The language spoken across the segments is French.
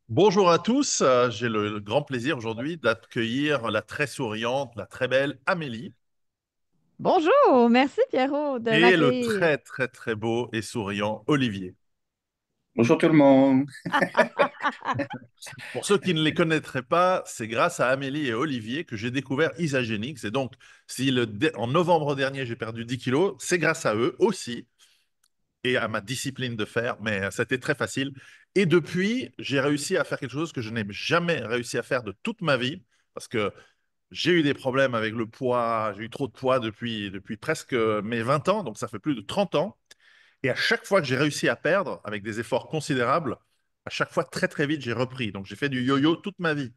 Bonjour à tous, j'ai le grand plaisir aujourd'hui d'accueillir la très souriante, la très belle Amélie Bonjour, merci Pierrot de et le m'accueillir. très très très beau et souriant Olivier. Bonjour tout le monde. Pour ceux qui ne les connaîtraient pas, c'est grâce à Amélie et Olivier que j'ai découvert Isagenix. Et donc, si en novembre dernier j'ai perdu 10 kilos, c'est grâce à eux aussi et à ma discipline de fer, mais c'était très facile. Et depuis, j'ai réussi à faire quelque chose que je n'ai jamais réussi à faire de toute ma vie parce que j'ai eu des problèmes avec le poids, j'ai eu trop de poids depuis presque mes 20 ans, donc ça fait plus de 30 ans. Et à chaque fois que j'ai réussi à perdre, avec des efforts considérables, à chaque fois très très vite, j'ai repris. Donc j'ai fait du yo-yo toute ma vie.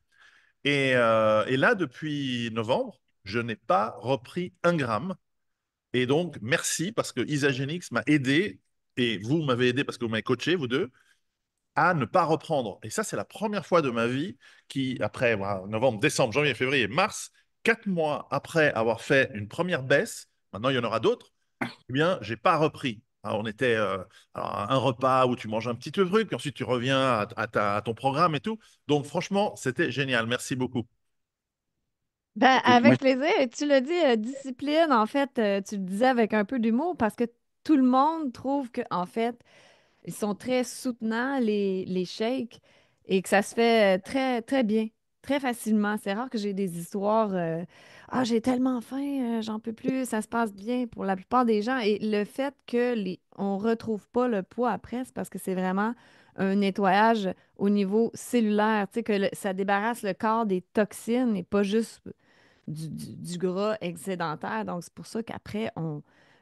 Et là, depuis novembre, je n'ai pas repris un gramme. Et donc, merci parce que Isagenix m'a aidé, et vous m'avez aidé parce que vous m'avez coaché, vous deux, à ne pas reprendre. Et ça, c'est la première fois de ma vie qui, après voilà, novembre, décembre, janvier, février, mars, 4 mois après avoir fait une première baisse, maintenant il y en aura d'autres, eh bien, j'ai pas repris. Alors, on était alors, à un repas où tu manges un petit truc, puis ensuite tu reviens à ton programme et tout. Donc, franchement, c'était génial. Merci beaucoup. Ben, Écoute, moi, avec plaisir. Et tu l'as dit, discipline, en fait, tu le disais avec un peu d'humour parce que tout le monde trouve que, en fait, ils sont très soutenants, les shakes, et que ça se fait très, très bien, très facilement. C'est rare que j'ai des histoires Ah, j'ai tellement faim, j'en peux plus, ça se passe bien pour la plupart des gens. Et le fait que on retrouve pas le poids après, c'est parce que c'est vraiment un nettoyage au niveau cellulaire, tu sais, que ça débarrasse le corps des toxines et pas juste du gras excédentaire. Donc, c'est pour ça qu'après,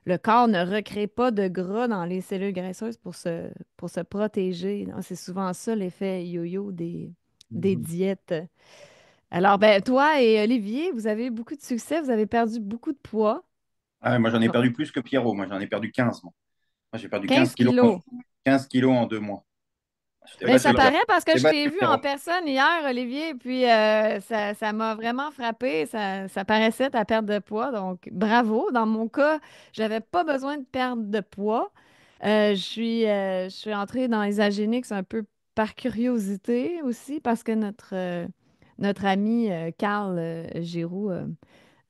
le corps ne recrée pas de gras dans les cellules graisseuses pour se protéger. Donc, c'est souvent ça l'effet yo-yo des Mhm. diètes. Alors, ben, toi et Olivier, vous avez eu beaucoup de succès, vous avez perdu beaucoup de poids. moi, j'en ai Donc, perdu plus que Pierrot. Moi, j'en ai perdu 15. Moi, j'ai perdu 15 kilos. 15 kilos en 2 mois. J'étais Ben, battu ça le record. paraît parce que J'ai je t'ai battu vu en Pierrot. personne hier, Olivier, puis ça m'a vraiment frappé. Ça paraissait ta perte de poids. Donc, bravo. Dans mon cas, j'avais pas besoin de perdre de poids. Je suis entrée dans les Agénix un peu par curiosité aussi, parce que notre ami Carl Giroux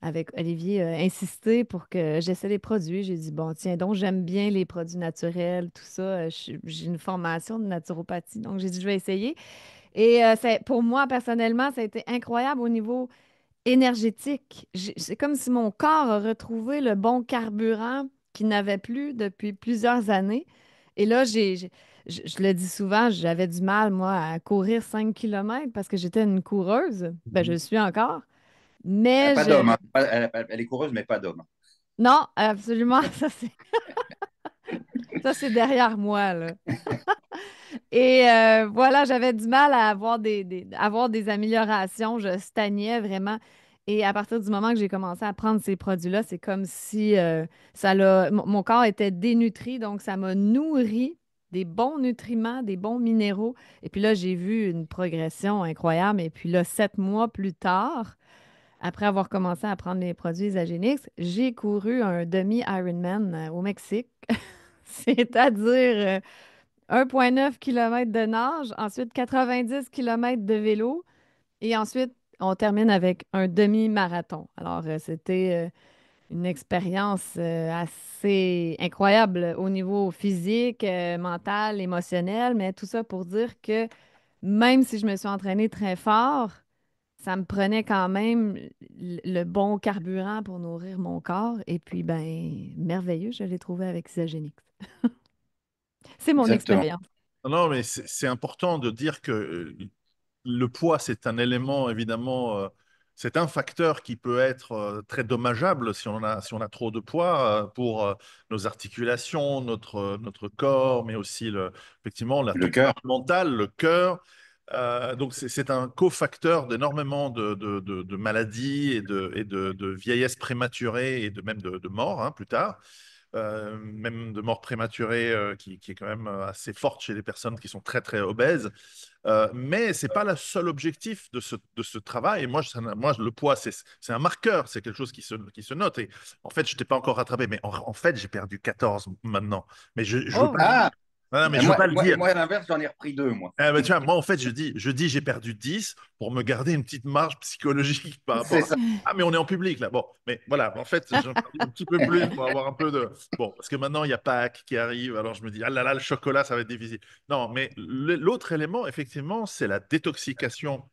avec Olivier insisté pour que j'essaie les produits. J'ai dit, bon, tiens, donc j'aime bien les produits naturels, tout ça. J'ai une formation de naturopathie, donc j'ai dit, je vais essayer. Et pour moi, personnellement, ça a été incroyable au niveau énergétique. C'est comme si mon corps a retrouvé le bon carburant qu'il n'avait plus depuis plusieurs années. Et là, je le dis souvent, j'avais du mal, moi, à courir 5 kilomètres parce que j'étais une coureuse. Ben, je le Mhm. suis encore. Elle n'a Mais pas d'homme, hein. Elle est coureuse, mais pas d'homme. non, absolument, ça c'est derrière moi, là. Et voilà, j'avais du mal à avoir des améliorations. Je stagnais vraiment. Et à partir du moment que j'ai commencé à prendre ces produits-là, c'est comme si mon corps était dénutri, donc ça m'a nourri des bons nutriments, des bons minéraux. Et puis là, j'ai vu une progression incroyable. Et puis là, 7 mois plus tard, après avoir commencé à prendre les produits Isagenix, j'ai couru un demi-Ironman au Mexique, c'est-à-dire 1,9 km de nage, ensuite 90 km de vélo et ensuite on termine avec un demi-marathon. Alors c'était une expérience assez incroyable au niveau physique, mental, émotionnel, mais tout ça pour dire que même si je me suis entraînée très fort, ça me prenait quand même le bon carburant pour nourrir mon corps. Et puis, ben, merveilleux, je l'ai trouvé avec Isagenix. C'est mon Exactement. expérience. Non, non, mais c'est important de dire que le poids, c'est un élément, évidemment, c'est un facteur qui peut être très dommageable si on a trop de poids pour nos articulations, notre corps, mais aussi effectivement Le tout cœur. le mental, le cœur. Donc c'est un cofacteur d'énormément de maladies et de vieillesse prématurée et même de mort plus tard. Même de mort prématurée qui est quand même assez forte chez les personnes qui sont très très obèses. Mais c'est pas le seul objectif de ce travail. Et moi, le poids, c'est un marqueur, c'est quelque chose qui se note. Et en fait, je t'ai pas encore rattrapé, mais en fait, j'ai perdu 14 maintenant. Mais je veux Oh, pas. Ah! Non, non, mais Et je veux pas le dire. moi, à l'inverse, j'en ai repris deux, moi. Ah, bah, tu vois, moi, en fait, je dis j'ai perdu 10 pour me garder une petite marge psychologique par C'est rapport à... ça. Ah, mais on est en public, là. Bon, mais voilà, en fait, j'en perdu un petit peu plus pour avoir un peu de... Bon, parce que maintenant, il y a Pâques qui arrive, alors je me dis, ah là là, le chocolat, ça va être difficile. Non, mais l'autre élément, effectivement, c'est la détoxication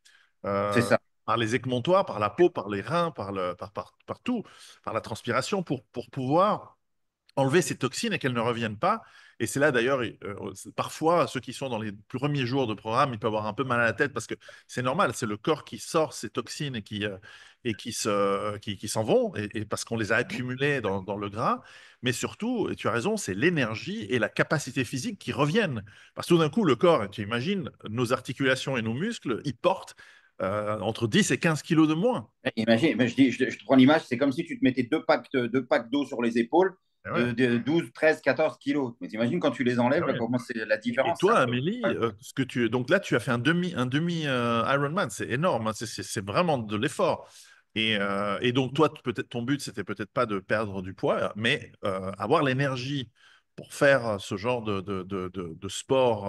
C'est euh, ça. par les équemontoires, par la peau, par les reins, par tout, par la transpiration, pour pouvoir enlever ces toxines et qu'elles ne reviennent pas. Et c'est là d'ailleurs, parfois, ceux qui sont dans les premiers jours de programme, ils peuvent avoir un peu mal à la tête parce que c'est normal, c'est le corps qui sort ces toxines et qui s'en vont, et parce qu'on les a accumulées dans le gras. Mais surtout, et tu as raison, c'est l'énergie et la capacité physique qui reviennent. Parce que tout d'un coup, le corps, tu imagines, nos articulations et nos muscles, ils portent entre 10 et 15 kilos de moins. Imagine, mais je te prends l'image, c'est comme si tu te mettais deux packs d'eau sur les épaules Et ouais. de 12, 13, 14 kilos. Mais t'imagines quand tu les Ah enlèves, là, ouais. comment c'est la Et différence, c'est toi, Amélie, incroyable. donc là, tu as fait un demi Ironman, c'est énorme, hein, c'est vraiment de l'effort. Et donc toi, peut-être ton but, c'était peut-être pas de perdre du poids, mais avoir l'énergie pour faire ce genre de sport,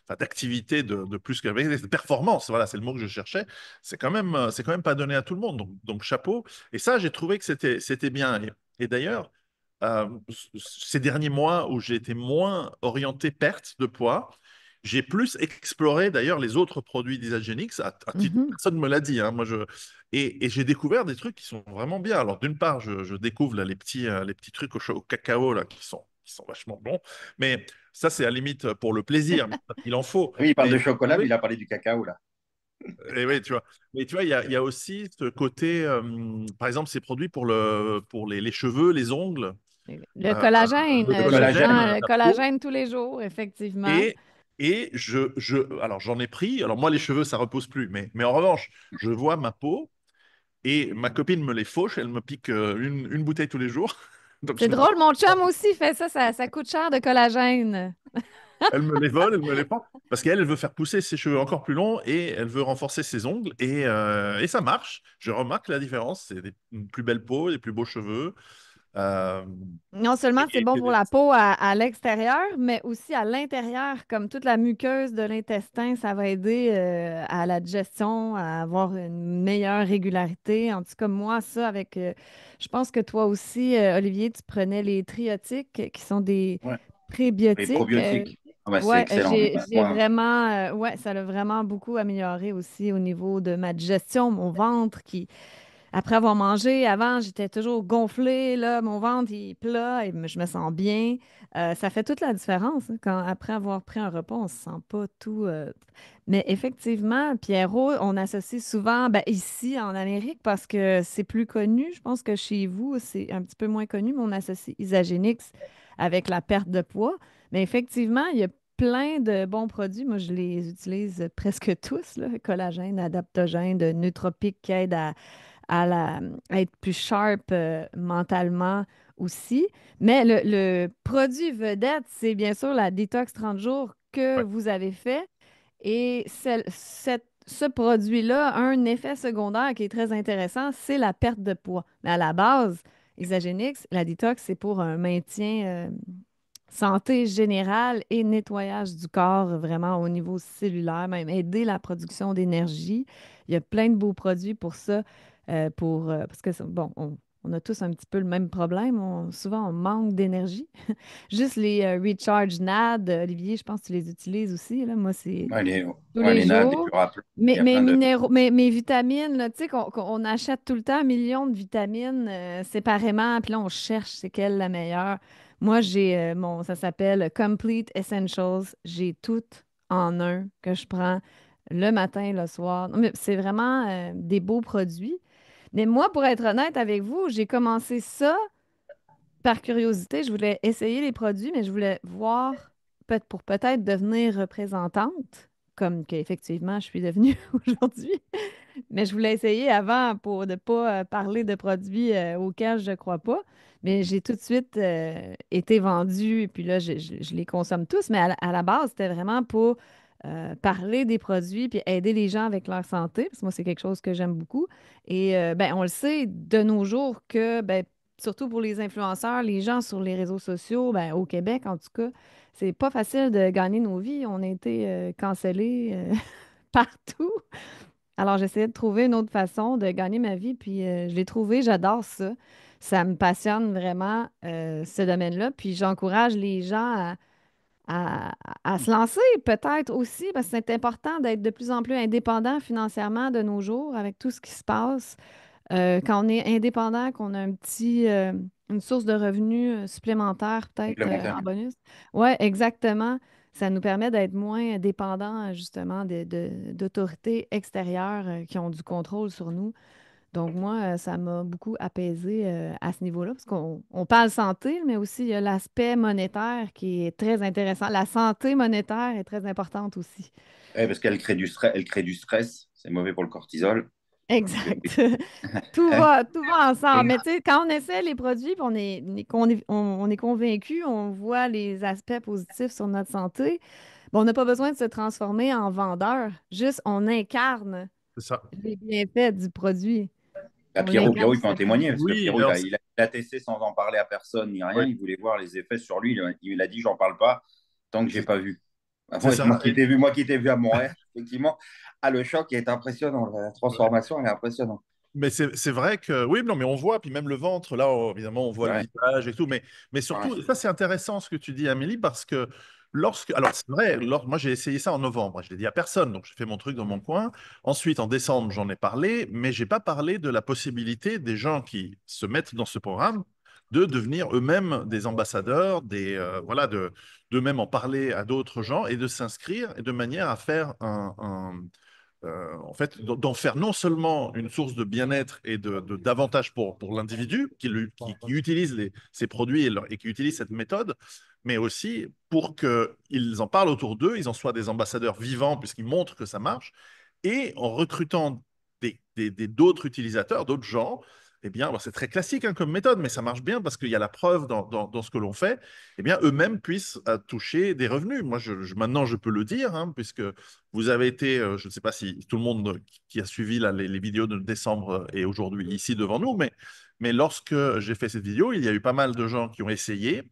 enfin, d'activité de plus qu'avec de performance. Voilà, c'est le mot que je cherchais. C'est quand même pas donné à tout le monde. Donc chapeau. Et ça, j'ai trouvé que c'était bien. Et d'ailleurs euh, ces derniers mois où j'ai été moins orienté perte de poids, j'ai plus exploré d'ailleurs les autres produits d'Isagenix. À titre, Mhm. personne ne me l'a dit, hein, et j'ai découvert des trucs qui sont vraiment bien. Alors d'une part, je découvre là, les petits trucs au cacao là, qui sont vachement bons, mais ça c'est à la limite pour le plaisir. Il en faut. Oui, il parle Mais de j'ai chocolat, mais trouvé il a parlé du cacao, là. et oui, tu vois. Mais tu vois, il y a aussi ce côté, par exemple, ces produits pour les cheveux, les ongles, Le euh, collagène, le Le je collagène, collagène, prends le la peau. collagène tous les jours, effectivement. Et, alors j'en ai pris. Alors moi, les cheveux, ça repose plus. Mais en revanche, je vois ma peau et ma copine me les fauche. Elle me pique une bouteille tous les jours. Donc C'est je me dis, drôle, mon chum aussi fait ça, ça coûte cher de collagène. elle me les vole, elle me les prend. Parce qu'elle, elle veut faire pousser ses cheveux encore plus longs et elle veut renforcer ses ongles. Et ça marche. Je remarque la différence. C'est une plus belle peau, des plus beaux cheveux. Euh, Non seulement c'est et- bon pour et- la peau à l'extérieur, mais aussi à l'intérieur, comme toute la muqueuse de l'intestin, ça va aider à la digestion, à avoir une meilleure régularité. En tout cas, moi, ça, je pense que toi aussi, Olivier, tu prenais les triotiques, qui sont des ouais. Les prébiotiques. probiotiques. Ah bah, c'est Ouais, excellent. j'ai vraiment, ouais, ça l'a vraiment beaucoup amélioré aussi au niveau de ma digestion, mon ventre qui après avoir mangé, avant, j'étais toujours gonflée, là, mon ventre il est plat et je me sens bien. Ça fait toute la différence, hein, quand après avoir pris un repas, on se sent pas tout. Mais effectivement, Pierrot, on associe souvent, ben, ici en Amérique, parce que c'est plus connu. Je pense que chez vous, c'est un petit peu moins connu, mais on associe Isagenix avec la perte de poids. Mais effectivement, il y a plein de bons produits. Moi, je les utilise presque tous, là, collagène, adaptogène, de nootropique qui aide à être plus sharp mentalement aussi. Mais le produit vedette, c'est bien sûr la détox 30 jours que ouais. vous avez fait. Et ce produit-là a un effet secondaire qui est très intéressant, c'est la perte de poids. Mais à la base, Isagenix, la détox, c'est pour un maintien santé générale et nettoyage du corps, vraiment au niveau cellulaire, même aider la production d'énergie. Il y a plein de beaux produits pour ça, parce que, bon, on a tous un petit peu le même problème. Souvent, on manque d'énergie. Juste les Recharge NAD, Olivier, je pense que tu les utilises aussi. Là. Moi, c'est tous Ouais, les les NAD, les jours. Duraplan. Il Mes, y a mes plein de. minéraux, mes vitamines, là, tu sais, qu'on achète tout le temps un million de vitamines séparément, puis là, on cherche c'est quelle la meilleure. Moi, ça s'appelle Complete Essentials. J'ai tout en un que je prends le matin, le soir. Non, mais c'est vraiment des beaux produits. Mais moi, pour être honnête avec vous, j'ai commencé ça par curiosité, je voulais essayer les produits, mais je voulais voir pour peut-être devenir représentante, comme qu'effectivement je suis devenue aujourd'hui. Mais je voulais essayer avant pour ne pas parler de produits auxquels je ne crois pas. Mais j'ai tout de suite été vendue et puis là, je les consomme tous. Mais à la base, c'était vraiment pour parler des produits puis aider les gens avec leur santé, parce que moi, c'est quelque chose que j'aime beaucoup. Et ben, on le sait de nos jours que, ben, surtout pour les influenceurs, les gens sur les réseaux sociaux, ben, au Québec en tout cas, c'est pas facile de gagner nos vies. On a été cancellés partout. Alors, j'essayais de trouver une autre façon de gagner ma vie, puis je l'ai trouvé, j'adore ça. Ça me passionne vraiment, ce domaine-là. Puis j'encourage les gens à, à se lancer peut-être aussi, parce que c'est important d'être de plus en plus indépendant financièrement de nos jours avec tout ce qui se passe. Quand on est indépendant, qu'on a une source de revenus supplémentaire peut-être Complémentaire. en bonus. Oui, exactement. Ça nous permet d'être moins dépendants justement d'autorités extérieures qui ont du contrôle sur nous. Donc moi, ça m'a beaucoup apaisé à ce niveau-là, parce qu'on parle santé, mais aussi il y a l'aspect monétaire qui est très intéressant. La santé monétaire est très importante aussi. Ouais, parce qu'elle crée du stress, elle crée du stress. C'est mauvais pour le cortisol. Donc, Exact. hein. Tout va ensemble. Et Mais tu sais, quand on essaie les produits, puis on est convaincu, on voit les aspects positifs sur notre santé, bon, on n'a pas besoin de se transformer en vendeur. Juste, on incarne C'est ça. les bienfaits du produit. bah, On l'incarne Pierrot, tout il peut en simplement. témoigner, parce que Oui, Pierrot, alors, il a testé sans en parler à personne ni rien. oui, Il voulait voir les effets sur lui. Il a dit, j'en parle pas tant que j'ai c'est pas vu. Bah, c'est ça. moi qui t'ai vu à Montréal, effectivement, le choc est impressionnant. La transformation, elle est impressionnante. Mais c'est vrai que oui, non, mais on voit, puis même le ventre, là, évidemment, on voit le Ouais, visage et tout, mais ouais. surtout, ça c'est intéressant ce que tu dis, Amélie, parce que alors c'est vrai, moi j'ai essayé ça en novembre, je l'ai dit à personne, donc j'ai fait mon truc dans mon coin. Ensuite, en décembre, j'en ai parlé, mais j'ai pas parlé de la possibilité des gens qui se mettent dans ce programme de devenir eux-mêmes des ambassadeurs, voilà, d'eux-mêmes en parler à d'autres gens et de s'inscrire et de manière à faire en fait, d'en faire non seulement une source de bien-être et d'avantage pour l'individu qui utilise ces produits et qui utilise cette méthode, mais aussi pour qu'ils en parlent autour d'eux, ils en soient des ambassadeurs vivants puisqu'ils montrent que ça marche, et en recrutant d'autres utilisateurs, d'autres gens. Eh bien, bon, c'est très classique hein, comme méthode, mais ça marche bien parce qu'il y a la preuve dans ce que l'on fait. Eh bien, eux-mêmes puissent toucher des revenus. Moi, maintenant, je peux le dire, hein, puisque vous avez été, je ne sais pas si tout le monde qui a suivi là, les vidéos de décembre est aujourd'hui ici devant nous, mais lorsque j'ai fait cette vidéo, il y a eu pas mal de gens qui ont essayé.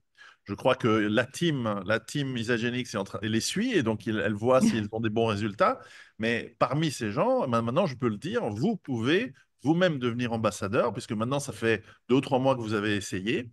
Je crois que la team Isagenix elle les suit et donc elle voit s'ils ont des bons résultats. Mais parmi ces gens, maintenant, je peux le dire, vous pouvez vous-même devenir ambassadeur, puisque maintenant, ça fait 2 ou 3 mois que vous avez essayé.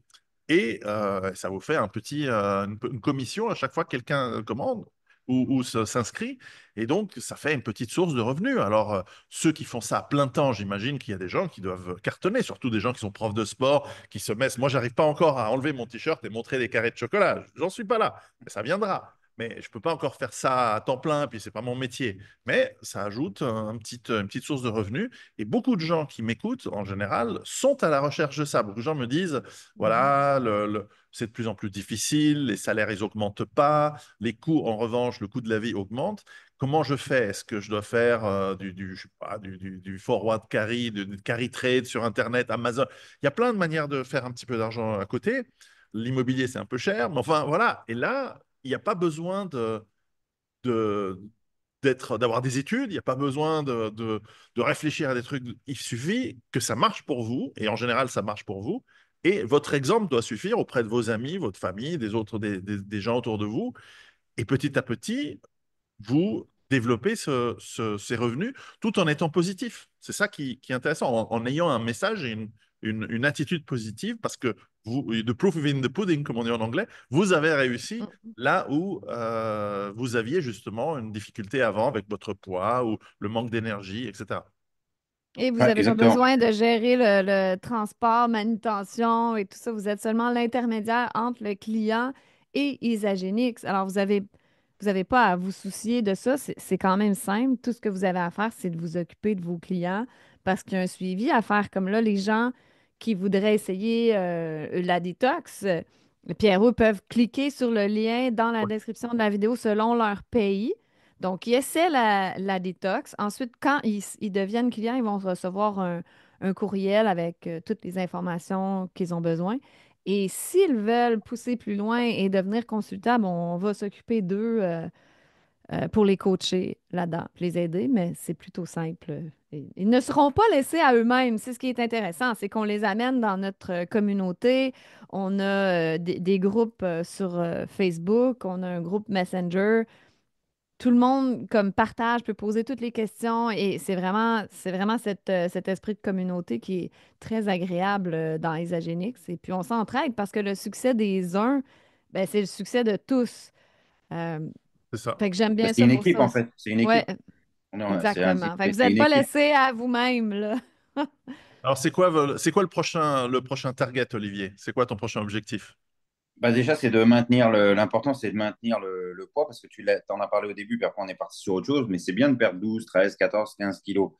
Et ça vous fait une commission à chaque fois que quelqu'un commande ou s'inscrit. Et donc, ça fait une petite source de revenus. Alors, ceux qui font ça à plein temps, j'imagine qu'il y a des gens qui doivent cartonner, surtout des gens qui sont profs de sport, qui se mettent. Moi, j'arrive pas encore à enlever mon t-shirt et montrer des carrés de chocolat. J'en suis pas là, mais ça viendra. Mais je peux pas encore faire ça à temps plein, puis c'est pas mon métier. Mais ça ajoute une petite source de revenus. Et beaucoup de gens qui m'écoutent, en général, sont à la recherche de ça. Beaucoup de gens me disent, Mhm. voilà, c'est de plus en plus difficile, les salaires, ils augmentent pas, les coûts, en revanche, le coût de la vie augmente. Comment je fais? Est-ce que je dois faire je sais pas, du forward carry, du carry trade sur Internet, Amazon? Il y a plein de manières de faire un petit peu d'argent à côté. L'immobilier, c'est un peu cher, mais enfin, voilà. Et là, il n'y a pas besoin de, d'avoir des études, il n'y a pas besoin de réfléchir à des trucs. Il suffit que ça marche pour vous, et en général, ça marche pour vous. Et votre exemple doit suffire auprès de vos amis, votre famille, des autres, des gens autour de vous. Et petit à petit, vous développez ces revenus tout en étant positif. C'est ça qui est intéressant, en ayant un message et une attitude positive, parce que the proof is in the pudding, comme on dit en anglais, vous avez réussi là où vous aviez justement une difficulté avant avec votre poids ou le manque d'énergie, etc. Et vous Ouais, n'avez pas exactement. besoin de gérer le transport, manutention et tout ça. Vous êtes seulement l'intermédiaire entre le client et Isagenix. Alors, vous avez pas à vous soucier de ça. C'est quand même simple. Tout ce que vous avez à faire, c'est de vous occuper de vos clients parce qu'il y a un suivi à faire. Comme là, les gens qui voudraient essayer la détox, Pierrot, peuvent cliquer sur le lien dans la description de la vidéo selon leur pays. Donc, ils essaient la détox. Ensuite, quand ils deviennent clients, ils vont recevoir un courriel avec toutes les informations qu'ils ont besoin. Et s'ils veulent pousser plus loin et devenir consultables, on va s'occuper d'eux pour les coacher là-dedans, les aider, mais c'est plutôt simple. Ils ne seront pas laissés à eux-mêmes. C'est ce qui est intéressant, c'est qu'on les amène dans notre communauté. On a des groupes sur Facebook, on a un groupe Messenger. Tout le monde, comme partage, peut poser toutes les questions et c'est vraiment cet esprit de communauté qui est très agréable dans Isagenix. Et puis on s'entraide parce que le succès des uns, ben, c'est le succès de tous. Euh, C'est ça. Fait que j'aime Bah, bien c'est ça une pour équipe, ça en aussi. fait. C'est une Ouais, équipe. Non, exactement. Fait que vous c'est n'êtes une pas équipe. laissé à vous-même, là. Alors, c'est quoi le prochain target, Olivier? C'est quoi ton prochain objectif? Bah déjà, c'est de maintenir l'important, c'est de maintenir le poids parce que en as parlé au début, puis après on est parti sur autre chose, mais c'est bien de perdre 12, 13, 14, 15 kilos.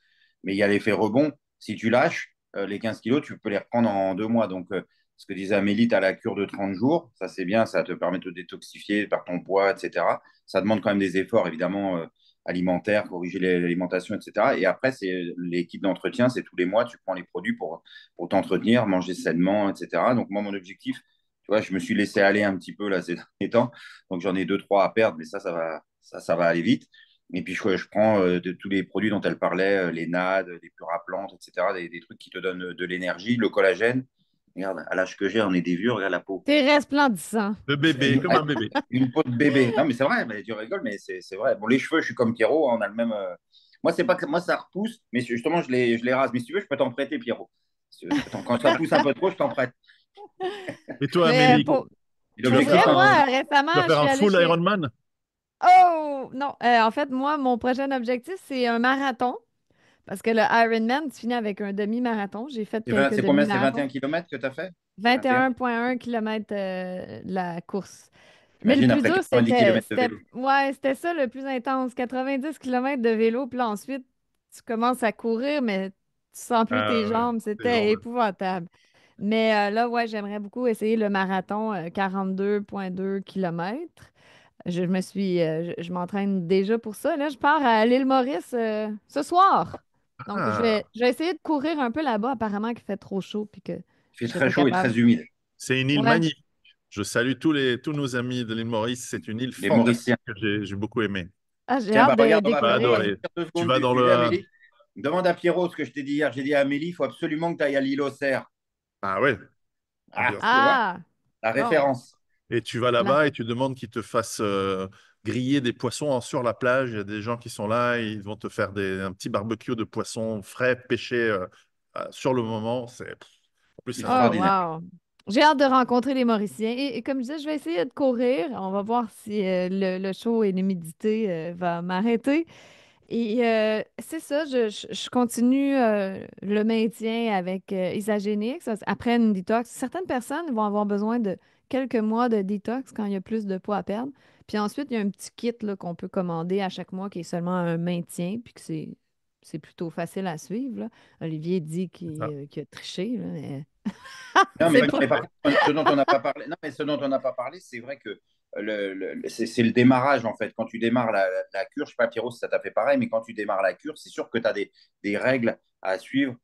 Mais il y a l'effet rebond. Si tu lâches, les 15 kilos, tu peux les reprendre en 2 mois. Donc, ce que disait Amélie, tu as la cure de 30 jours. Ça, c'est bien, ça te permet de te détoxifier par ton poids, etc. Ça demande quand même des efforts, évidemment, alimentaires, corriger l'alimentation, etc. Et après, c'est l'équipe d'entretien, c'est tous les mois, tu prends les produits pour t'entretenir, manger sainement, etc. Donc, moi, mon objectif, tu vois, je me suis laissé aller un petit peu là ces derniers temps. Donc j'en ai deux, trois à perdre, mais ça va aller vite. Et puis je prends de tous les produits dont elle parlait, les NAD, les Puraplantes, etc., des trucs qui te donnent de l'énergie, le collagène. Regarde, à l'âge que j'ai, on est des vieux, regarde la peau. T'es resplendissant. Le bébé, Une, comme un bébé. une peau de bébé. Non, mais c'est vrai, mais tu rigoles, mais c'est vrai. Bon, les cheveux, je suis comme Pierrot, hein, on a le même. Moi, c'est pas que moi, ça repousse, mais justement, je les rase. Mais si tu veux, je peux t'en prêter, Pierrot. Si tu veux, quand ça pousse un peu trop, je t'en prête. Et toi, Mais Amélie, Et pour vrai, l'objectif, tu moi, vas récemment, je faire suis un allée full chez... Ironman? Oh! Non, en fait, moi, mon prochain objectif, c'est un marathon. Parce que le Ironman, tu finis avec un demi-marathon. J'ai fait quelques c'est combien? C'est demi-marathons. 21 kilomètres que tu as fait? C'est 21. 21,1 km la course. Mais le Imagine plus après dur, 90 kilomètres de vélo. ouais, c'était ça le plus intense. 90 km de vélo, puis là, ensuite, tu commences à courir, mais tu sens plus tes Ah ouais, jambes. c'est dur. C'était épouvantable. Mais là, ouais, j'aimerais beaucoup essayer le marathon 42,2 km. Je m'entraîne déjà pour ça. Là, je pars à l'île Maurice ce soir. Donc, Ah, je vais essayer de courir un peu là-bas. Apparemment qu'il fait trop chaud puis que Il fait je serais très pas chaud et capable. très humide. c'est une île Ouais. magnifique. Je salue tous nos amis de l'île Maurice. C'est une île Les fantastique Mauriciens. que j'ai beaucoup aimée. Ah, j'ai Tiens, hâte bah de regarde, on Tu va, vas on va découvrir. adorer. sortir deux Tu secondes vas du dans sujet, le... Amélie. Demande à Pierrot ce que je t'ai dit hier. J'ai dit à Amélie, il faut absolument que tu ailles à l'île aux Cerfs. Ah ouais, Ah, bien tu sûr. vois, Ah, la bon. référence. Et tu vas Là. là-bas et tu demandes qu'ils te fassent griller des poissons sur la plage. Il y a des gens qui sont là, ils vont te faire un petit barbecue de poissons frais, pêchés sur le moment. En plus, c'est un Oh, Extraordinaire. wow. J'ai hâte de rencontrer les Mauriciens. Et comme je disais, je vais essayer de courir. On va voir si le chaud et l'humidité va m'arrêter. Et c'est ça, je continue le maintien avec Isagenix après une détox. Certaines personnes vont avoir besoin de quelques mois de détox quand il y a plus de poids à perdre. Puis ensuite, il y a un petit kit là, qu'on peut commander à chaque mois qui est seulement un maintien, puis que c'est plutôt facile à suivre, là. Olivier dit ça. qu'il a triché, là, mais Non, mais, c'est non, pas. mais par contre, ce dont on n'a pas parlé, non, mais ce dont on n'a pas parlé, c'est vrai que c'est le démarrage, en fait. Quand tu démarres la cure, je ne sais pas, Pierrot, si ça t'a fait pareil, mais quand tu démarres la cure, c'est sûr que tu as des règles à suivre,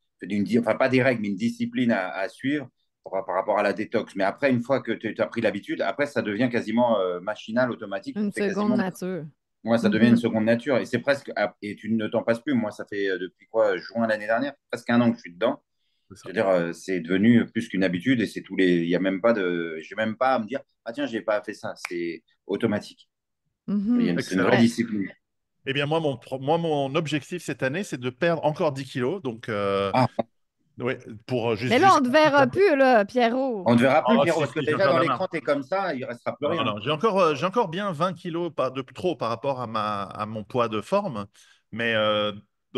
enfin pas des règles, mais une discipline à suivre par rapport à la détox. Mais après, une fois que tu as pris l'habitude, après, ça devient quasiment machinal, automatique. Tu Une le fais seconde quasiment. nature. Moi, ça devient une Mhm. seconde nature. Et c'est presque. Et tu ne t'en passes plus. Moi, ça fait depuis quoi, juin l'année dernière, presque un an que je suis dedans. C'est Je ça. veux dire, c'est devenu plus qu'une habitude et c'est tous les. Il y a même pas de. J'ai même pas à me dire, ah tiens, j'ai pas fait ça. C'est automatique. Mhm. C'est une vraie Excellent. discipline. Eh bien, mon objectif cette année, c'est de perdre encore 10 kilos. Donc, Ah, ouais, pour Mais là, on ne te verra plus, là, Pierrot. on ne verra plus, Oh, Pierrot, si, parce que si, déjà dans j'en ai l'écran, marre. tu es comme ça, il restera plus Non, rien. non, j'ai encore bien 20 kilos de trop par rapport à mon poids de forme. Mais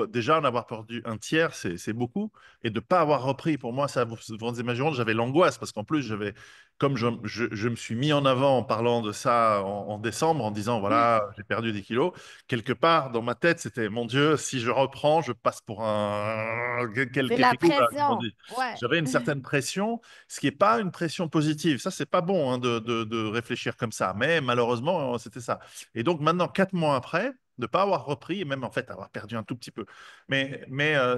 déjà, en avoir perdu un tiers, c'est beaucoup. Et de ne pas avoir repris, pour moi, ça, vous imaginez, j'avais l'angoisse parce qu'en plus, comme je me suis mis en avant en parlant de ça en décembre, en disant, voilà, j'ai perdu des kilos, quelque part, dans ma tête, c'était, mon Dieu, si je reprends, je passe pour quel C'est la kékékou, là, comme on pression. dit. Ouais. J'avais une certaine pression, ce qui n'est pas une pression positive. Ça, c'est pas bon hein, de réfléchir comme ça. Mais malheureusement, c'était ça. Et donc maintenant, 4 mois après, de ne pas avoir repris, et même en fait avoir perdu un tout petit peu. Mais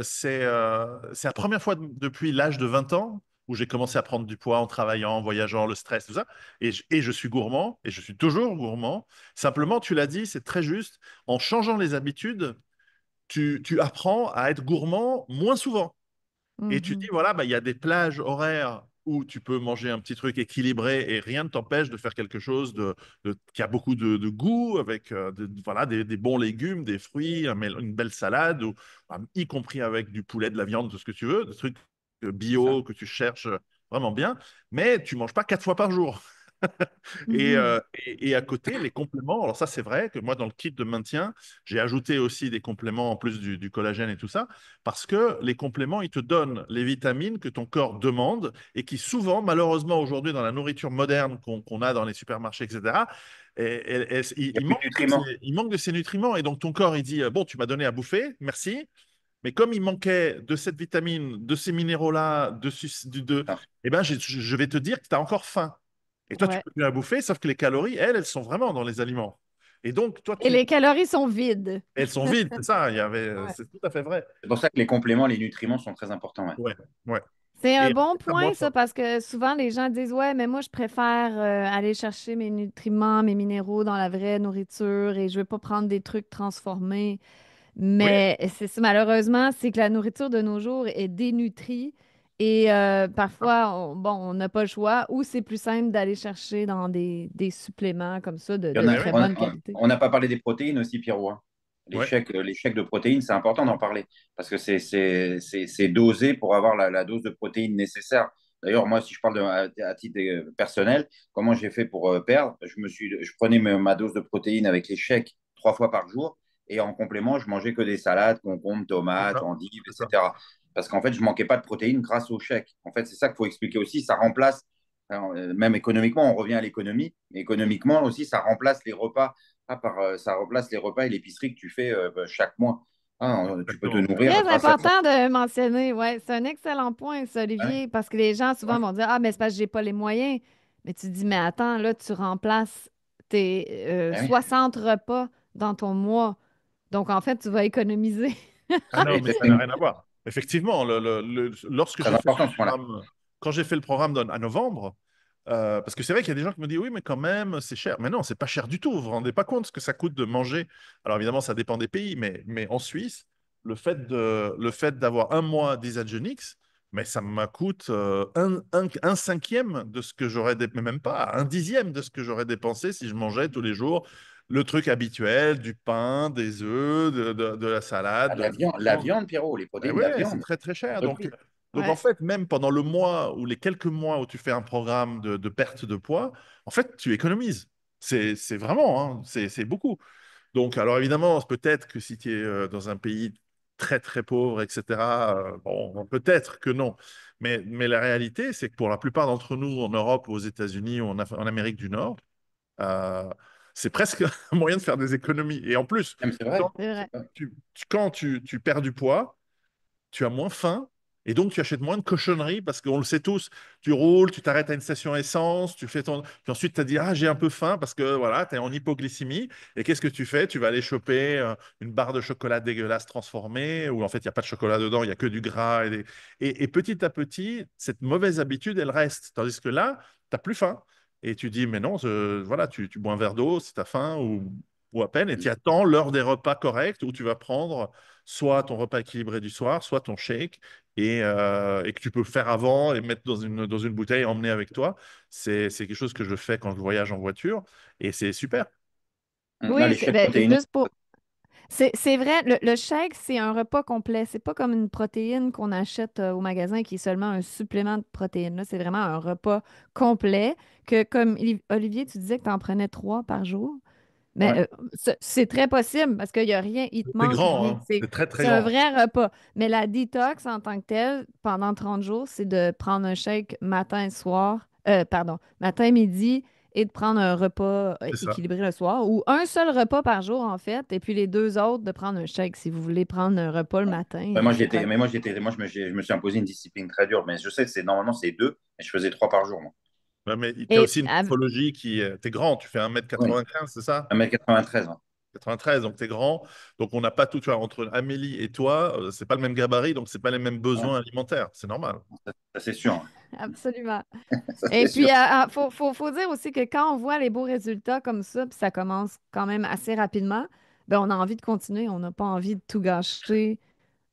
c'est la première fois depuis l'âge de 20 ans où j'ai commencé à prendre du poids en travaillant, en voyageant, le stress, tout ça. Et je suis gourmand, et je suis toujours gourmand. Simplement, tu l'as dit, c'est très juste. En changeant les habitudes, tu apprends à être gourmand moins souvent. Et tu dis, Mhm. voilà, bah, il y a des plages horaires où tu peux manger un petit truc équilibré et rien ne t'empêche de faire quelque chose qui a beaucoup de goût, avec voilà, des bons légumes, des fruits, une belle salade, y compris avec du poulet, de la viande, tout ce que tu veux, des trucs C'est ça. bio que tu cherches vraiment bien, mais tu manges pas 4 fois par jour. Mhm. Et à côté, les compléments, alors ça c'est vrai que moi dans le kit de maintien, j'ai ajouté aussi des compléments en plus du collagène et tout ça, parce que les compléments, ils te donnent les vitamines que ton corps demande et qui souvent, malheureusement aujourd'hui dans la nourriture moderne qu'on a dans les supermarchés, etc., Il n'y a il plus de nutriments. il manque de ces nutriments. Et donc ton corps, il dit, bon, tu m'as donné à bouffer, merci. Mais comme il manquait de cette vitamine, de ces minéraux-là, Ça. eh ben, je vais te dire que tu as encore faim. Et toi, tu Ouais. peux plus la bouffer, sauf que les calories, elles sont vraiment dans les aliments. Et donc, toi, Et les calories sont vides. elles sont vides, c'est ça. Ouais. C'est tout à fait vrai. C'est pour ça que les compléments, les nutriments sont très importants. Ouais. Ouais, ouais. C'est un Et bon après, t'as moins point, ça, faim. parce que souvent les gens disent, ouais, mais moi, je préfère aller chercher mes nutriments, mes minéraux dans la vraie nourriture et je veux pas prendre des trucs transformés. Oui, Mais c'est ça, malheureusement, c'est que la nourriture de nos jours est dénutrie et parfois, bon, on n'a pas le choix ou c'est plus simple d'aller chercher dans des suppléments comme ça Il y en de a, mais oui. très bonne qualité. on n'a pas parlé des protéines aussi, Pierrot, hein. Ouais, Les chèques de protéines, c'est important d'en parler parce que c'est dosé pour avoir la dose de protéines nécessaire. D'ailleurs, moi, si je parle à titre personnel, comment j'ai fait pour perdre, je prenais ma dose de protéines avec les chèques 3 fois par jour et en complément, je mangeais que des salades, concombres, c'est tomates, ça. endives, C'est ça. etc. Parce qu'en fait, je manquais pas de protéines grâce aux chèques. En fait, c'est ça qu'il faut expliquer aussi. Ça remplace, alors, même économiquement, on revient à l'économie, mais économiquement aussi, ça remplace les repas ça remplace les repas et l'épicerie que tu fais chaque mois. Hein, tu peux te Exactement. nourrir Très grâce à ça. important de mentionner, ouais, c'est un excellent point, ça, Ouais, Olivier, parce que les gens souvent ouais, vont dire, ah, mais c'est parce que j'ai pas les moyens. Mais tu dis, mais attends, là, tu remplaces tes ouais, 60 repas dans ton mois. Donc, en fait, tu vas économiser. Ah oui, non, mais ça n'a exactement. rien à voir. Effectivement, lorsque Très j'ai fait le important ce point-là. programme, quand j'ai fait le programme à novembre, parce que c'est vrai qu'il y a des gens qui me disent oui, mais quand même, c'est cher. Mais non, c'est pas cher du tout. Vous vous rendez pas compte ce que ça coûte de manger. Alors évidemment, ça dépend des pays, mais en Suisse, le fait d'avoir un mois d'Isagenix, mais ça me coûte un cinquième de ce que j'aurais mais même pas, un dixième de ce que j'aurais dépensé si je mangeais tous les jours le truc habituel, du pain, des œufs, de la salade, Ah, de la la viande. viande, Pierrot, les Ben protéines, la ouais, c'est viande, très très on cher. peut plus. Donc en Ouais. fait, même pendant le mois ou les quelques mois où tu fais un programme de perte de poids, en fait, tu économises. C'est vraiment, hein, c'est beaucoup. Donc, alors évidemment, peut-être que si tu es dans un pays très très pauvre, etc., bon, peut-être que non. Mais la réalité, c'est que pour la plupart d'entre nous en Europe, aux États-Unis ou en Amérique du Nord, euh, c'est presque un moyen de faire des économies. Et en plus, Même c'est vrai. quand C'est vrai. quand tu perds du poids, tu as moins faim et donc tu achètes moins de cochonneries parce qu'on le sait tous, tu roules, tu t'arrêtes à une station essence, tu fais ton. Puis ensuite, tu as dit, ah, j'ai un peu faim parce que voilà, tu es en hypoglycémie. Et qu'est-ce que tu fais? Tu vas aller choper une barre de chocolat dégueulasse transformée où en fait, il n'y a pas de chocolat dedans, il n'y a que du gras. Et petit à petit, cette mauvaise habitude, elle reste. Tandis que là, tu n'as plus faim. Et tu dis, mais non, voilà, tu bois un verre d'eau si tu as faim ou à peine, et tu attends l'heure des repas corrects où tu vas prendre soit ton repas équilibré du soir, soit ton shake, et que tu peux faire avant et mettre dans une bouteille et emmener avec toi. C'est quelque chose que je fais quand je voyage en voiture, et c'est super. Là, Oui, les chèques ben, protéinés, juste pour. C'est vrai, le shake, c'est un repas complet. C'est pas comme une protéine qu'on achète au magasin qui est seulement un supplément de protéines. Là, c'est vraiment un repas complet que, comme Olivier, tu disais que tu en prenais 3 par jour. Mais ouais, c'est très possible parce qu'il n'y a rien, il te C'est manque grand, rien. hein. C'est très, très C'est un grand. vrai repas. Mais la détox en tant que telle, pendant 30 jours, c'est de prendre un shake matin et soir, pardon, matin, midi, et de prendre un repas C'est ça. équilibré le soir, ou un seul repas par jour, en fait, et puis les deux autres, de prendre un shake si vous voulez prendre un repas le ouais. matin, Ouais, c'est correct. je me suis imposé une discipline très dure, mais je sais que normalement c'est deux, mais je faisais 3 par jour, moi. Ouais, mais tu as Et aussi une morphologie qui. T'es grand, tu fais un mètre Oui, quatre-vingt-quinze, c'est ça? 1,93 m, hein. 93, donc tu es grand. Donc on n'a pas tout, tu vois, entre Amélie et toi, c'est pas le même gabarit, donc c'est pas les mêmes Ouais, besoins alimentaires. C'est normal. ça, c'est sûr, hein. Absolument. Ça, c'est Et puis, sûr. il faut dire aussi que quand on voit les beaux résultats comme ça, puis ça commence quand même assez rapidement, ben, on a envie de continuer. On n'a pas envie de tout gâcher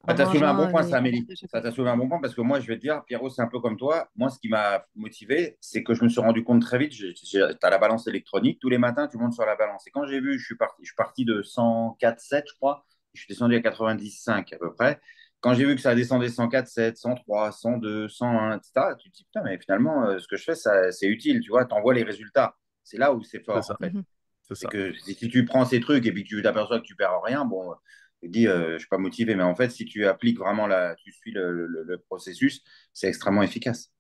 Ah, en tu as soulevé un bon mangeant point, les ça, patates Amélie. de Ça chocolat. t'a soulevé un bon point parce que moi, je vais te dire, Pierrot, c'est un peu comme toi. Moi, ce qui m'a motivé, c'est que je me suis rendu compte très vite, tu as la balance électronique. Tous les matins, tu montes sur la balance. Et quand j'ai vu, je suis parti de 104,7, je crois. Je suis descendu à 90,5 à peu près. Quand j'ai vu que ça descendait 104,7, 103, 102, 101, etc., tu te dis, putain, mais finalement, ce que je fais, ça, c'est utile. Tu vois, tu envoies les résultats. C'est là où c'est C'est fort, en ça, fait. Mhm. C'est c'est ça. que si tu prends ces trucs et puis que tu t'aperçois que tu perds rien, bon, tu te dis, je ne suis pas motivé. Mais en fait, si tu appliques vraiment tu suis le processus, c'est extrêmement efficace.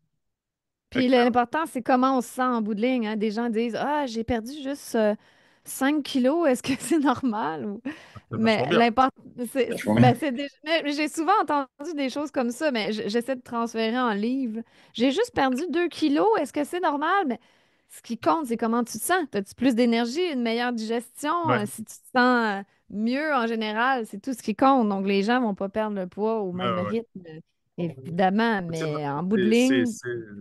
Puis l'important, c'est comment on se sent en bout de ligne, hein. Des gens disent, ah, j'ai perdu juste 5 kilos, est-ce que c'est normal? C'est vachement Mais bien. l'important, Vachement bien. ben, mais j'ai souvent entendu des choses comme ça, mais j'essaie de transférer en livre. J'ai juste perdu 2 kilos, est-ce que c'est normal? Mais ce qui compte, c'est comment tu te sens. As-tu plus d'énergie, une meilleure digestion? Ouais, Si tu te sens mieux en général, c'est tout ce qui compte. Donc, les gens vont pas perdre le poids au ouais, même ouais. rythme, évidemment, C'est mais en bout de c'est- c'est- ligne.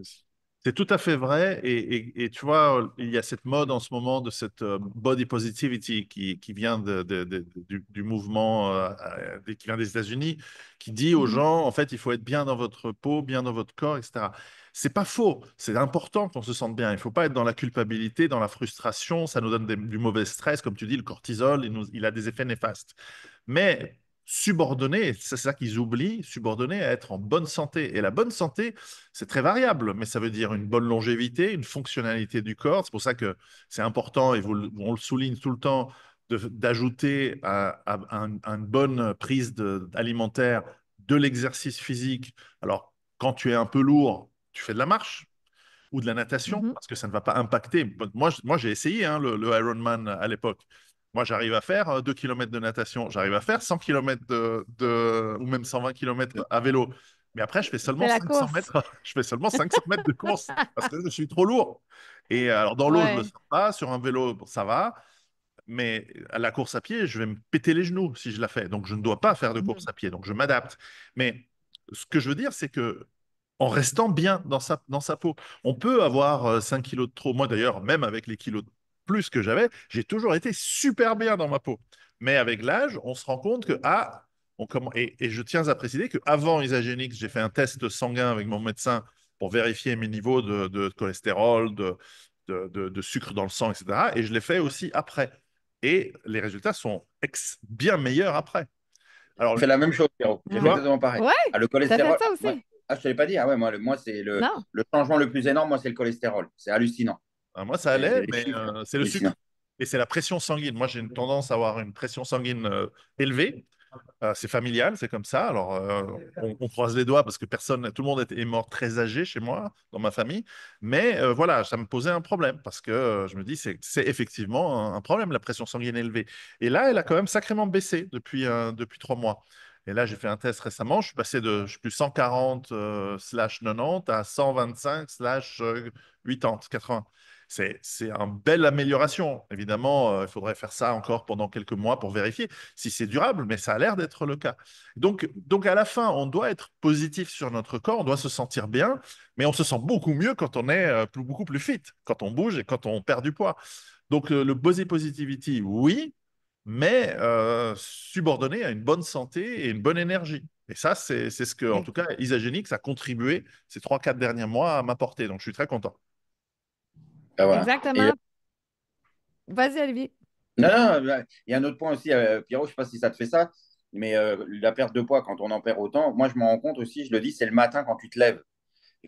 c'est- c'est tout à fait vrai. Et tu vois, il y a cette mode en ce moment de cette body positivity qui vient du mouvement qui vient des États-Unis, qui dit aux Mhm, gens, en fait, il faut être bien dans votre peau, bien dans votre corps, etc. C'est pas faux. C'est important qu'on se sente bien. Il faut pas être dans la culpabilité, dans la frustration. Ça nous donne du mauvais stress. Comme tu dis, le cortisol, il a des effets néfastes. Mais subordonné, c'est ça qu'ils oublient, subordonné à être en bonne santé. Et la bonne santé, c'est très variable, mais ça veut dire une bonne longévité, une fonctionnalité du corps. C'est pour ça que c'est important, et on le souligne tout le temps, d'ajouter à une bonne prise alimentaire de l'exercice physique. Alors, quand tu es un peu lourd, tu fais de la marche ou de la natation, mhm. parce que ça ne va pas impacter. Moi j'ai essayé hein, le Ironman à l'époque. Moi, j'arrive à faire 2 km de natation, j'arrive à faire 100 km ou même 120 km à vélo. Mais après, je fais seulement C'est la 500 course. mètres, je fais seulement 500 mètres de course parce que je suis trop lourd. Et alors, dans l'eau, je le Ouais. sens pas. Sur un vélo, bon, ça va. Mais à la course à pied, je vais me péter les genoux si je la fais. Donc, je ne dois pas faire de course Mhm, à pied. Donc, je m'adapte. Mais ce que je veux dire, c'est que en restant bien dans sa peau, on peut avoir 5 kilos de trop. Moi, d'ailleurs, même avec les kilos de plus que j'avais, j'ai toujours été super bien dans ma peau. Mais avec l'âge, on se rend compte que, et je tiens à préciser qu'avant Isagenix, j'ai fait un test sanguin avec mon médecin pour vérifier mes niveaux de cholestérol, de sucre dans le sang, etc. Et je l'ai fait aussi après. Et les résultats sont bien meilleurs après. Alors, J'ai fait la même chose, Pierrot. J'ai tu fait ouais. vois, exactement pareil. Ouais, Ah, le t'as fait cholestérol, ça ouais. aussi? Ah, je te l'ai pas dit. Ah ouais, moi c'est Non. le changement le plus énorme, moi, c'est le cholestérol. C'est hallucinant. moi, ça Les, allait, les mais chiffres, c'est le hallucinants. sucre. Et c'est la pression sanguine. Moi, j'ai une tendance à avoir une pression sanguine élevée. C'est familial, c'est comme ça. Alors, on croise les doigts parce que tout le monde est mort très âgé chez moi, dans ma famille. Mais voilà, ça me posait un problème parce que je me dis, c'est effectivement un problème, la pression sanguine élevée. Et là, elle a quand même sacrément baissé depuis 3 mois. Et là, j'ai fait un test récemment. Je suis passé je suis plus 140 slash 90 à 125 slash 80, 80. C'est une belle amélioration. Évidemment, il faudrait faire ça encore pendant quelques mois pour vérifier si c'est durable, mais ça a l'air d'être le cas. Donc, à la fin, on doit être positif sur notre corps, on doit se sentir bien, mais on se sent beaucoup mieux quand on est beaucoup plus fit, quand on bouge et quand on perd du poids. Donc, le body positivity, oui, mais subordonné à une bonne santé et une bonne énergie. Et ça, c'est ce que, en tout cas, Isagenix a contribué ces 3, 4 derniers mois à m'apporter. Donc, je suis très content. Ah, voilà. Et Exactement. Vas-y, Olivier. non, non, il y a un autre point aussi, Pierrot, je ne sais pas si ça te fait ça, mais la perte de poids, quand on en perd autant, moi je m'en rends compte aussi, je le dis, c'est le matin quand tu te lèves.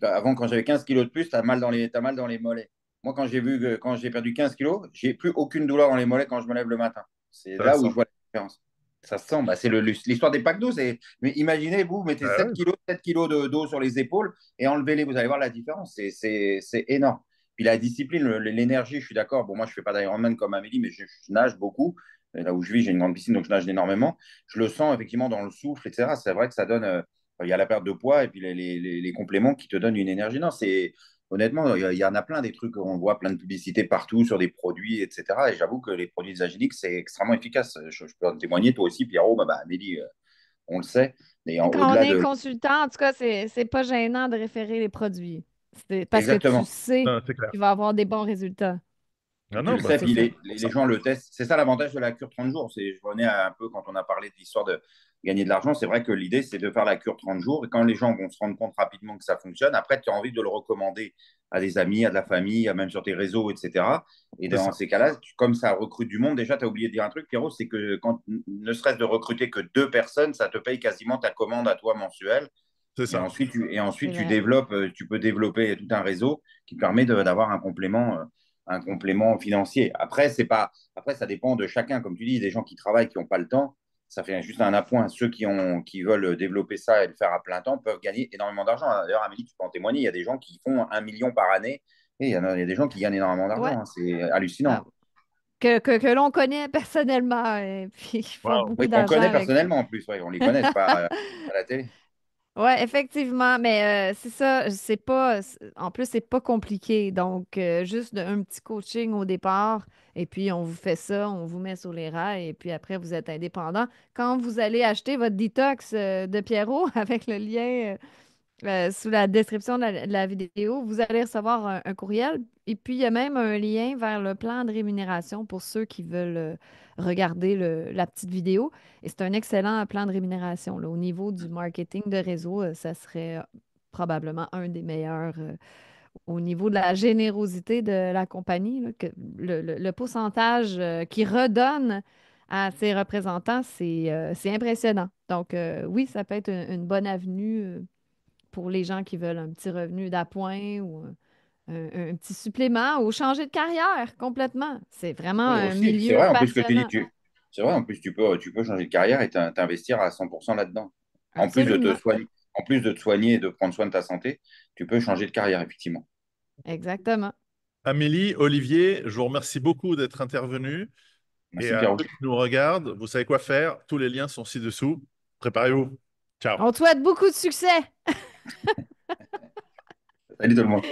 Avant, quand j'avais 15 kilos de plus, tu as mal t'as mal dans les mollets. Moi, quand j'ai perdu 15 kilos, j'ai plus aucune douleur dans les mollets quand je me lève le matin. C'est là où je Intéressant. vois la différence. Ça se sent, bah, c'est l'histoire des packs d'eau. Mais imaginez, vous mettez Ah 7 ouais. kilos, 7 kilos d'eau sur les épaules et enlevez-les, vous allez voir la différence. C'est énorme. Puis la discipline, l'énergie, je suis d'accord. Bon, moi, je ne fais pas d'Ironman comme Amélie, mais je nage beaucoup. Là où je vis, j'ai une grande piscine, donc je nage énormément. Je le sens effectivement dans le souffle, etc. C'est vrai que ça donne. Il y a la perte de poids et puis les compléments qui te donnent une énergie. Non, honnêtement, il y en a plein des trucs, on voit plein de publicités partout sur des produits, etc. Et j'avoue que les produits Zagilik, c'est extrêmement efficace. Je peux en témoigner, toi aussi, Pierrot, Amélie, on le sait. Mais Quand on au-delà est de. consultant, en tout cas, c'est pas gênant de référer les produits. C'est parce que tu Exactement. sais Non, c'est clair. qu'il va avoir des bons résultats. Ah Tu non, le bah, sais, C'est puis ça. les gens le testent. C'est ça l'avantage de la cure 30 jours. Je revenais un peu quand on a parlé de l'histoire de gagner de l'argent. C'est vrai que l'idée, c'est de faire la cure 30 jours. Et quand les gens vont se rendre compte rapidement que ça fonctionne, après, tu as envie de le recommander à des amis, à de la famille, à même sur tes réseaux, etc. Et c'est dans ça. ces cas-là, comme ça recrute du monde, déjà, tu as oublié de dire un truc, Pierrot, c'est que quand ne serait-ce de recruter que 2 personnes, ça te paye quasiment ta commande à toi mensuelle. C'est Et ça. ensuite, C'est tu vrai. développes, tu peux développer tout un réseau qui permet d'avoir un complément financier. Après, ça dépend de chacun. Comme tu dis, des gens qui travaillent, qui n'ont pas le temps, ça fait juste un appoint. Ceux qui veulent développer ça et le faire à plein temps peuvent gagner énormément d'argent. D'ailleurs, Amélie, tu peux en témoigner. Il y a des gens qui font 1 million par année et il y a des gens qui gagnent énormément Ouais. d'argent, hein. C'est Ah, hallucinant. que l'on connaît personnellement et puis qui font Waouh. beaucoup Oui, qu'on d'argent connaît avec ça. personnellement en plus. Ouais, on les connaît, c'est pas à la télé. Ouais, effectivement, mais c'est ça, en plus, c'est pas compliqué. Donc, juste un petit coaching au départ, et puis on vous fait ça, on vous met sur les rails, et puis après, vous êtes indépendant. Quand vous allez acheter votre détox de Pierrot avec le lien sous la description de la vidéo, vous allez recevoir un courriel. Et puis, il y a même un lien vers le plan de rémunération pour ceux qui veulent regarder la petite vidéo. Et c'est un excellent plan de rémunération, là. Au niveau du marketing de réseau, ça serait probablement un des meilleurs au niveau de la générosité de la compagnie, là, que le pourcentage qui redonne à ses représentants, c'est impressionnant. Donc, oui, ça peut être une bonne avenue pour les gens qui veulent un petit revenu d'appoint ou un petit supplément ou changer de carrière complètement. C'est vraiment Oui, un aussi, c'est milieu vrai, en plus que tu dis, passionnant. c'est vrai, en plus tu peux changer de carrière et t'investir à 100% là-dedans. En plus de te Absolument. soigner, en plus de te soigner et de prendre soin de ta santé, tu peux changer de carrière, effectivement. Exactement. Amélie, Olivier, je vous remercie beaucoup d'être intervenus. Et Merci, à Pierrot. ceux qui nous regardent, vous savez quoi faire. Tous les liens sont ci-dessous. Préparez-vous. Ciao. On te souhaite beaucoup de succès. Salut tout le monde.